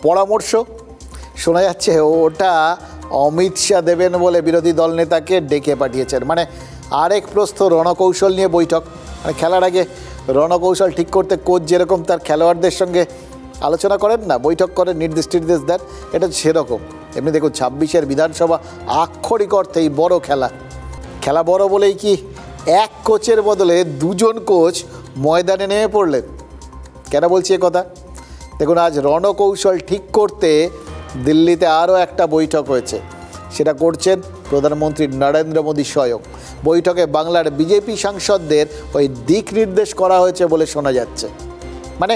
পরামর্শ শোনা যাচ্ছে ওটা অমিত শাহ দেবেন বলে বিরোধী দল নেতাকে ডেকে পাঠিয়েছেন। মানে আরেক প্রস্থ রণকৌশল নিয়ে বৈঠক। মানে খেলার আগে রণকৌশল ঠিক করতে কোচ যেরকম তার খেলোয়াড়দের সঙ্গে আলোচনা করেন না, বৈঠক করেন, নির্দেশ দেন, এটা সেরকম। এমনি দেখুন 26-এর বিধানসভা আক্ষরিক অর্থেই বড় খেলা বড় বলেই কি এক কোচের বদলে দুজন কোচ ময়দানে নেমে পড়লেন। কেন বলছি এ কথা? দেখুন, আজ রণকৌশল ঠিক করতে দিল্লিতে আরও একটা বৈঠক হয়েছে। সেটা করছেন প্রধানমন্ত্রী নরেন্দ্র মোদী স্বয়ং। বৈঠকে বাংলার বিজেপি সাংসদদের ওই দিক নির্দেশ করা হয়েছে বলে শোনা যাচ্ছে। মানে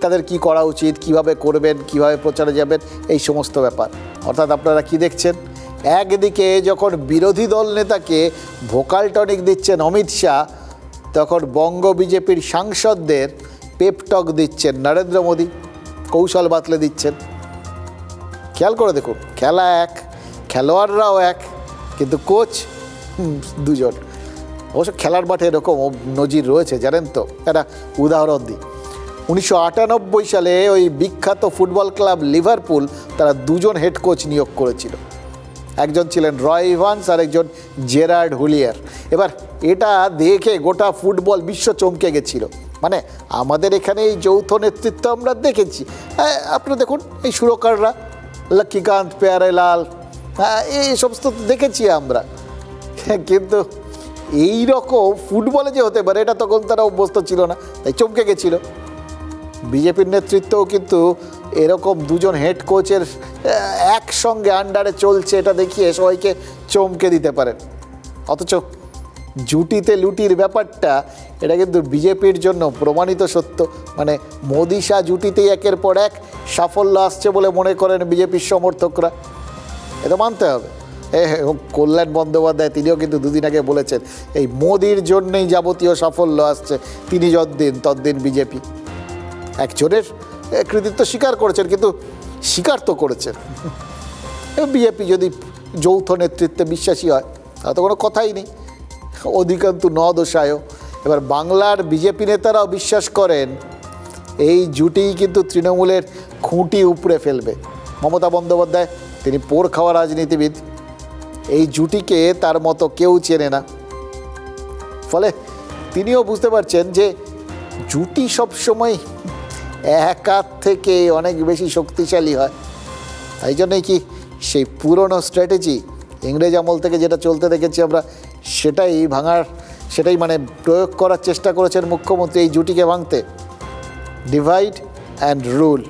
তাদের কি করা উচিত, কিভাবে করবেন, কিভাবে প্রচারে যাবেন, এই সমস্ত ব্যাপার। অর্থাৎ আপনারা কি দেখছেন, একদিকে যখন বিরোধী দল নেতাকে ভোকাল টনিক দিচ্ছেন অমিত শাহ, তখন বঙ্গ বিজেপির সাংসদদের পেপটক দিচ্ছেন নরেন্দ্র মোদী, কৌশল বাতলে দিচ্ছেন। খেয়াল করে দেখুন, খেলা এক, খেলোয়াড়রাও এক, কিন্তু কোচ দুজন। অবশ্য খেলার মাঠে এরকম নজির রয়েছে, জানেন তো। একটা উদাহরণ দিই, 1998 সালে ওই বিখ্যাত ফুটবল ক্লাব লিভারপুল তারা দুজন হেড কোচ নিয়োগ করেছিল। একজন ছিলেন রয় ইভান্স আর একজন জেরার্ড হুলিয়ার। এবার এটা দেখে গোটা ফুটবল বিশ্ব চমকে গেছিল। মানে আমাদের এখানে এই যৌথ নেতৃত্ব আমরা দেখেছি। আপনারা দেখুন, এই সুরকাররা লক্ষ্মীকান্ত, প্যারেলাল, এই সমস্ত দেখেছি আমরা। কিন্তু এই রকম ফুটবলে যে হতে পারে এটা তখন তারা অভ্যস্ত ছিল না, তাই চমকে গেছিল। বিজেপির নেতৃত্বও কিন্তু এরকম দুজন হেড কোচের একসঙ্গে আন্ডারে চলছে এটা দেখিয়ে সবাইকে চমকে দিতে পারেন। অথচ জুটিতে লুটির ব্যাপারটা, এটা কিন্তু বিজেপির জন্য প্রমাণিত সত্য। মানে মোদি শাহ জুটিতেই একের পর এক সাফল্য আসছে বলে মনে করেন বিজেপির সমর্থকরা। এটা মানতে হবে। কল্যাণ বন্দ্যোপাধ্যায় তিনিও কিন্তু দুদিন আগে বলেছেন এই মোদির জন্যই যাবতীয় সাফল্য আসছে, তিনি যতদিন ততদিন বিজেপি। একজনের কৃতিত্ব স্বীকার করেছেন, কিন্তু স্বীকার তো করেছেন। বিজেপি যদি যৌথ নেতৃত্বে বিশ্বাসী হয় তাহলে তো কোনো কথাই নেই, অধিকন্তু ন দোষায়। এবার বাংলার বিজেপি নেতারাও বিশ্বাস করেন এই জুটিই কিন্তু তৃণমূলের খুঁটি উপড়ে ফেলবে। মমতা বন্দ্যোপাধ্যায় তিনি পোড় খাওয়া রাজনীতিবিদ, এই জুটিকে তার মতো কেউ চেনে না। ফলে তিনিও বুঝতে পারছেন যে জুটি সবসময় একার থেকে অনেক বেশি শক্তিশালী হয়। তাই জন্যই কি সেই পুরনো স্ট্র্যাটেজি ইংরেজ আমল থেকে যেটা চলতে দেখেছি আমরা, সেটাই মানে প্রয়োগ করার চেষ্টা করেছেন মুখ্যমন্ত্রী এই জুটিকে ভাঙতে। Divide and rule.